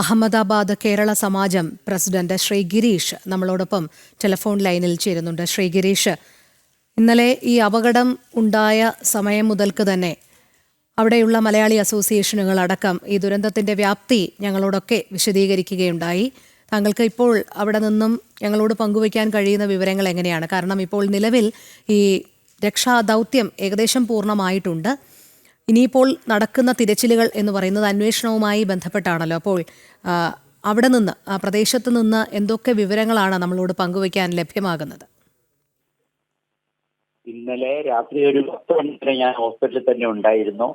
അഹമ്മദാബാദ് കേരള സമാജം president Shri Girish നമ്മളോടൊപ്പം telephone ലൈനിൽ ചേരുന്നുണ്ട്. ശ്രീ ഗിരീഷ്, ഇന്നലെ ഈ അപകടം ഉണ്ടായ സമയം മുതൽക്ക് തന്നെ അവിടെയുള്ള മലയാളി അസോസിയേഷനുകൾ അടക്കം ഈ ദുരന്തത്തിന്റെ വ്യാപ്തി ഞങ്ങളോടൊക്കെ വിശദീകരിക്കുകയുണ്ടായി. താങ്കൾക്ക് ഇപ്പോൾ അവിടെ നിന്നും ഞങ്ങളോട് പങ്കുവയ്ക്കാൻ കഴിയുന്ന വിവരങ്ങൾ എങ്ങനെയാണ്? കാരണം ഇപ്പോൾ നിലവിൽ ഈ രക്ഷാദൗത്യം ഏകദേശം പൂർണ്ണമായിട്ടുണ്ട്. ഇനിയിപ്പോൾ നടക്കുന്ന തിരച്ചിലുകൾ എന്ന് പറയുന്നത് അന്വേഷണവുമായി ബന്ധപ്പെട്ടാണല്ലോ. അപ്പോൾ അവിടെ നിന്ന്, ആ പ്രദേശത്ത് നിന്ന് എന്തൊക്കെ വിവരങ്ങളാണ് നമ്മളോട് പങ്കുവയ്ക്കാൻ ലഭ്യമാകുന്നത്? ഇന്നലെ രാത്രി ഒരു 10 മണിക്ക് ഞാൻ ഹോസ്പിറ്റലിൽ തന്നെ ഉണ്ടായിരുന്നു.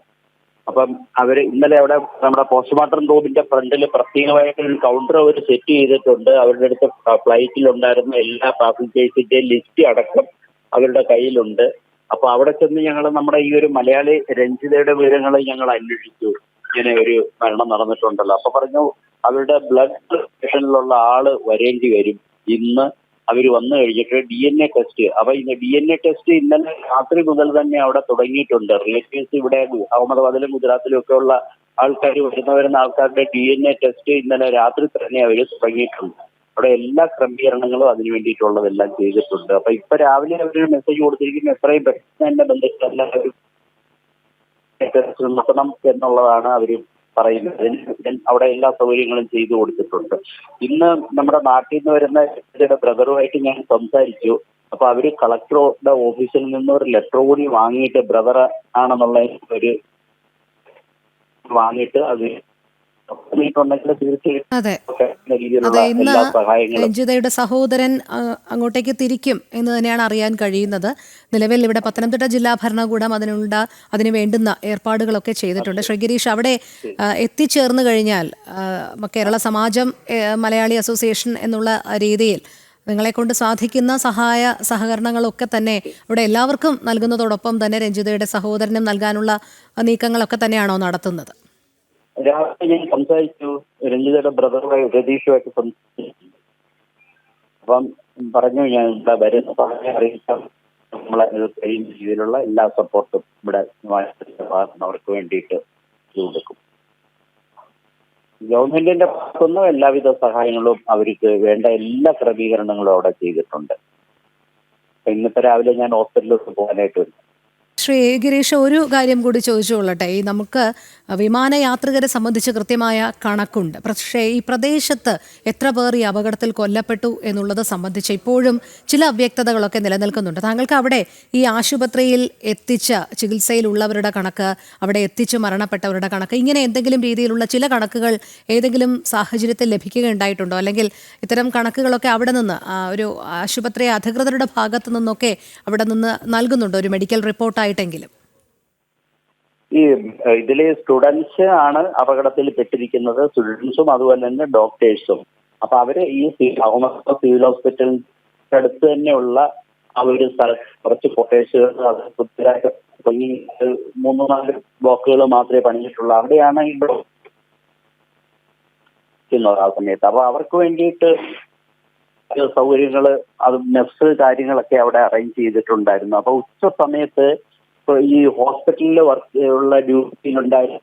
അപ്പം അവര് ഇന്നലെ അവിടെ നമ്മുടെ പോസ്റ്റ്മോർട്ടം റൂമിന്റെ ഫ്രണ്ടിൽ പ്രത്യേകമായിട്ടൊരു കൗണ്ടർ അവർ സെറ്റ് ചെയ്തിട്ടുണ്ട്. അവരുടെ അടുത്ത് ഫ്ലൈറ്റിലുണ്ടായിരുന്ന എല്ലാ പാസഞ്ചേഴ്സിന്റെയും ലിസ്റ്റ് അടക്കം അവരുടെ കയ്യിലുണ്ട്. അപ്പൊ അവിടെ ചെന്ന് ഞങ്ങൾ നമ്മുടെ ഈ ഒരു മലയാളി രഞ്ജിതയുടെ വിവരങ്ങൾ ഞങ്ങൾ അന്വേഷിച്ചു. ഇങ്ങനെ ഒരു മരണം നടന്നിട്ടുണ്ടല്ലോ. അപ്പൊ പറഞ്ഞു അവരുടെ ബ്ലഡ് സ്റ്റേഷനിലുള്ള ആള് വരേണ്ടി വരും. ഇന്ന് അവർ വന്നു കഴിഞ്ഞിട്ട് DNA ടെസ്റ്റ്. അപ്പൊ ഇന്ന് DNA ടെസ്റ്റ് ഇന്നലെ രാത്രി മുതൽ തന്നെ അവിടെ തുടങ്ങിയിട്ടുണ്ട്. റിലേറ്റീവ്സ് ഇവിടെ അഹമ്മദാബാദിലും ഗുജറാത്തിലും ഒക്കെ ഉള്ള ആൾക്കാർ വരുന്ന ആൾക്കാരുടെ DNA ടെസ്റ്റ് ഇന്നലെ രാത്രി തന്നെ അവർ തുടങ്ങിയിട്ടുണ്ട്. അവിടെ എല്ലാ ക്രമീകരണങ്ങളും അതിനു വേണ്ടിയിട്ടുള്ളതെല്ലാം ചെയ്തിട്ടുണ്ട്. അപ്പൊ ഇപ്പൊ രാവിലെ അവരൊരു മെസ്സേജ് കൊടുത്തിരിക്കുന്നു, എത്രയും പെട്ടെന്ന് എന്റെ ബന്ധുക്കൾ എല്ലാവരും നോക്കണം എന്നുള്ളതാണ് അവര് പറയുന്നത്. അവിടെ എല്ലാ സൗകര്യങ്ങളും ചെയ്തു കൊടുത്തിട്ടുണ്ട്. ഇന്ന് നമ്മുടെ നാട്ടിൽ നിന്ന് വരുന്ന ബ്രദറുമായിട്ട് ഞാൻ സംസാരിച്ചു. അപ്പൊ അവര് കളക്ടറുടെ ഓഫീസിൽ നിന്ന് ഒരു ലെറ്റർ കൂടി വാങ്ങിയിട്ട്, ബ്രദർ ആണെന്നുള്ള ഒരു വാങ്ങിയിട്ട് അത് അതെ, ഇന്ന് രഞ്ജിതയുടെ സഹോദരൻ അങ്ങോട്ടേക്ക് തിരിക്കും എന്ന് തന്നെയാണ് അറിയാൻ കഴിയുന്നത്. നിലവിൽ ഇവിടെ പത്തനംതിട്ട ജില്ലാ ഭരണകൂടം അതിന് വേണ്ടുന്ന ഏർപ്പാടുകളൊക്കെ ചെയ്തിട്ടുണ്ട്. ശ്രീ ഗിരീഷ്, അവിടെ എത്തിച്ചേർന്ന് കഴിഞ്ഞാൽ കേരള സമാജം മലയാളി അസോസിയേഷൻ എന്നുള്ള രീതിയിൽ നിങ്ങളെ കൊണ്ട് സാധിക്കുന്ന സഹകരണങ്ങളൊക്കെ തന്നെ അവിടെ എല്ലാവർക്കും നൽകുന്നതോടൊപ്പം തന്നെ രഞ്ജിതയുടെ സഹോദരനും നൽകാനുള്ള നീക്കങ്ങളൊക്കെ തന്നെയാണോ നടത്തുന്നത്? രാവിലെ ഞാൻ സംസാരിച്ചു, രഞ്ജിതയുടെ ബ്രദറുമായി രതീഷുമായിട്ട് സംസാരിച്ചു. അപ്പം പറഞ്ഞു, ഞാൻ ഇവിടെ വരുന്ന സമയം അറിയിക്കാം, നമ്മളെ കഴിയുന്ന രീതിയിലുള്ള എല്ലാ സപ്പോർട്ടും ഇവിടെ അവർക്ക് വേണ്ടിയിട്ട് കൊടുക്കും. ഗവൺമെന്റിന്റെ ഭാഗത്തുനിന്നും എല്ലാവിധ സഹായങ്ങളും അവർക്ക് വേണ്ട എല്ലാ ക്രമീകരണങ്ങളും അവിടെ ചെയ്തിട്ടുണ്ട്. ഇന്നത്തെ രാവിലെ ഞാൻ ഹോസ്പിറ്റലിലോട്ട് പോകാനായിട്ട് വന്നു. ശ്രീ ഗിരീഷ്, ഒരു കാര്യം കൂടി ചോദിച്ചുകൊള്ളട്ടെ. ഈ നമുക്ക് വിമാനയാത്രികരെ സംബന്ധിച്ച് കൃത്യമായ കണക്കുണ്ട്. പക്ഷേ ഈ പ്രദേശത്ത് എത്ര പേർ ഈ അപകടത്തിൽ കൊല്ലപ്പെട്ടു എന്നുള്ളത് സംബന്ധിച്ച് ഇപ്പോഴും ചില അവ്യക്തതകളൊക്കെ നിലനിൽക്കുന്നുണ്ട്. താങ്കൾക്ക് അവിടെ ഈ ആശുപത്രിയിൽ എത്തിച്ച ചികിത്സയിലുള്ളവരുടെ കണക്ക്, അവിടെ എത്തിച്ച് മരണപ്പെട്ടവരുടെ കണക്ക്, ഇങ്ങനെ എന്തെങ്കിലും രീതിയിലുള്ള ചില കണക്കുകൾ ഏതെങ്കിലും സാഹചര്യത്തിൽ ലഭിക്കുകയുണ്ടായിട്ടുണ്ടോ? അല്ലെങ്കിൽ ഇത്തരം കണക്കുകളൊക്കെ അവിടെ നിന്ന് ഒരു ആശുപത്രി അധികൃതരുടെ ഭാഗത്തു നിന്നൊക്കെ അവിടെ നിന്ന് നൽകുന്നുണ്ടോ, ഒരു മെഡിക്കൽ റിപ്പോർട്ടായിട്ടെങ്കിലും? ഈ ഇതില് സ്റ്റുഡൻസ് ആണ് അപകടത്തിൽ പെട്ടിരിക്കുന്നത്. സ്റ്റുഡൻസും അതുപോലെ തന്നെ ഡോക്ടേഴ്സും. അപ്പൊ അവര് ഈ അഹമ്മദാബാദ് സിവിൽ ഹോസ്പിറ്റലിന്റെ അടുത്ത് തന്നെയുള്ള ആ ഒരു സ്ഥലത്ത് കുറച്ച് കോട്ടേഴ്സുകൾ അത് പുതിയതായിട്ട് 3-4 ബ്ലോക്കുകൾ മാത്രമേ പണിഞ്ഞിട്ടുള്ളൂ. അവിടെയാണ് ഈ ആ സമയത്ത്. അപ്പൊ അവർക്ക് വേണ്ടിയിട്ട് സൗകര്യങ്ങള്, അത് മെസ്സ് കാര്യങ്ങളൊക്കെ അവിടെ അറേഞ്ച് ചെയ്തിട്ടുണ്ടായിരുന്നു. അപ്പൊ ഉച്ച സമയത്ത് ഈ ഹോസ്പിറ്റലിൽ ഉള്ള ഡ്യൂട്ടിയിലുണ്ടായിരുന്ന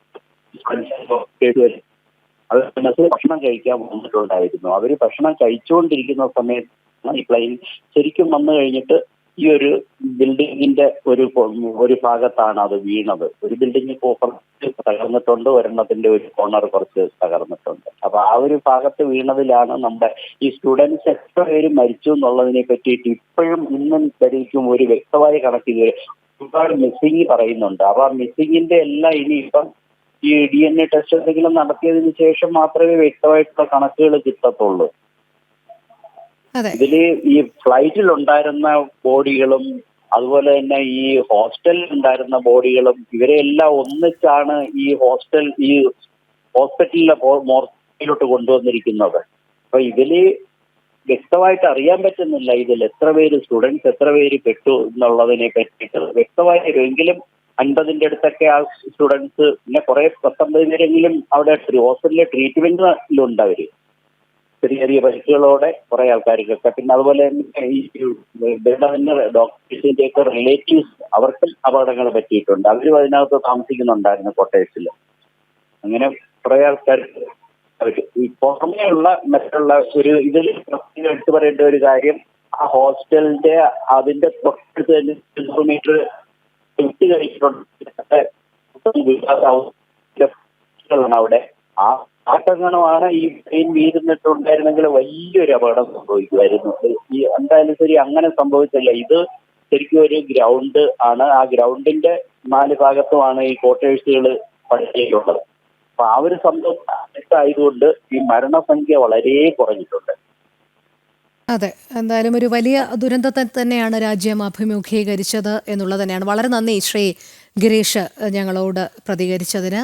അത് മെസ്സിൽ ഭക്ഷണം കഴിക്കാൻ വന്നിട്ടുണ്ടായിരുന്നു. അവര് ഭക്ഷണം കഴിച്ചുകൊണ്ടിരിക്കുന്ന സമയത്ത് ഈ പ്ലെയിൻ ശരിക്കും വന്നു കഴിഞ്ഞിട്ട് ഈ ഒരു ബിൽഡിങ്ങിന്റെ ഒരു ഭാഗത്താണ് അത് വീണത്. ഒരു ബിൽഡിംഗ് കുറച്ച് തകർന്നിട്ടുണ്ട്, ഒരെണ്ണത്തിന്റെ ഒരു കോർണർ കുറച്ച് തകർന്നിട്ടുണ്ട്. അപ്പൊ ആ ഒരു ഭാഗത്ത് വീണതിലാണ് നമ്മുടെ ഈ സ്റ്റുഡൻസ് എത്ര പേര് മരിച്ചു എന്നുള്ളതിനെ പറ്റിയിട്ട് ഇപ്പോഴും ഇന്നും വരേക്കും ഒരു വ്യക്തമായ കണക്കിൽ ഒരുപാട് മിസ്സിംഗ് പറയുന്നുണ്ട്. അപ്പൊ ആ മിസ്സിങ്ങിന്റെ എല്ലാം ഇനിയിപ്പം ഈ DNA ടെസ്റ്റ് എന്തെങ്കിലും നടത്തിയതിനു ശേഷം മാത്രമേ വ്യക്തമായിട്ടുള്ള കണക്കുകൾ കിട്ടത്തുള്ളൂ. ഇതില് ഈ ഫ്ലൈറ്റിൽ ഉണ്ടായിരുന്ന ബോഡികളും അതുപോലെ തന്നെ ഈ ഹോസ്റ്റലിൽ ഉണ്ടായിരുന്ന ബോഡികളും ഇവരെല്ലാം ഒന്നിച്ചാണ് ഈ ഹോസ്പിറ്റലിലെ മോർച്ചയിലോട്ട് കൊണ്ടുവന്നിരിക്കുന്നത്. അപ്പൊ ഇതില് വ്യക്തമായിട്ട് അറിയാൻ പറ്റുന്നില്ല ഇതിൽ എത്ര പേര് സ്റ്റുഡൻസ് എത്ര പേര് പെട്ടു എന്നുള്ളതിനെ പറ്റിയിട്ട് വ്യക്തമായെങ്കിലും 50ന്റെ അടുത്തൊക്കെ ആ സ്റ്റുഡൻസ്, പിന്നെ കുറെ 19 പേരെങ്കിലും അവിടെ ഹോസ്പിറ്റലിലെ ട്രീറ്റ്മെന്റിലുണ്ട്. അവര് ചെറിയ ചെറിയ പരിക്കുകളോടെ കുറെ ആൾക്കാർക്കൊക്കെ. പിന്നെ അതുപോലെ തന്നെ ഈ ഡോക്ടേഴ്സിന്റെ ഒക്കെ റിലേറ്റീവ്സ്, അവർക്കും അപകടങ്ങൾ പറ്റിയിട്ടുണ്ട്. അവരും അതിനകത്ത് താമസിക്കുന്നുണ്ടായിരുന്നു കോട്ടേഴ്സിൽ. അങ്ങനെ കുറെ ആൾക്കാർക്ക് ഈ പുറമേയുള്ള മറ്റുള്ള ഒരു ഇതിൽ പ്രത്യേകം എടുത്തു പറയേണ്ട ഒരു കാര്യം, ആ ഹോസ്റ്റലിന്റെ അതിന്റെ തൊട്ടടുത്ത് തന്നെ 200 മീറ്റർ വിട്ട് കഴിച്ചിട്ടുണ്ട് അവിടെ. ആ ആട്ടങ്ങണമാണ് ഈ ട്രെയിൻ വീരുന്നിട്ടുണ്ടായിരുന്നെങ്കിൽ വലിയൊരു അപകടം സംഭവിക്കുമായിരുന്നു. ഈ എന്തായാലും ശരി, അങ്ങനെ സംഭവിച്ചില്ല. ഇത് ശരിക്കും ഒരു ഗ്രൗണ്ട് ആണ്. ആ ഗ്രൗണ്ടിന്റെ 4 ഭാഗത്തുമാണ് ഈ ക്വാർട്ടേഴ്സുകൾ പണിതിട്ടുള്ളത്. അപ്പൊ ആ ഒരു സംഭവം ആയതുകൊണ്ട് ഈ മരണസംഖ്യ വളരെ കുറഞ്ഞിട്ടുണ്ട്. അതെ, എന്തായാലും ഒരു വലിയ ദുരന്തത്തെ തന്നെയാണ് രാജ്യം അഭിമുഖീകരിച്ചത് എന്നുള്ളത് തന്നെയാണ്. വളരെ നന്ദി ശ്രീ ഗിരീഷ് ഞങ്ങളോട് പ്രതികരിച്ചതിന്.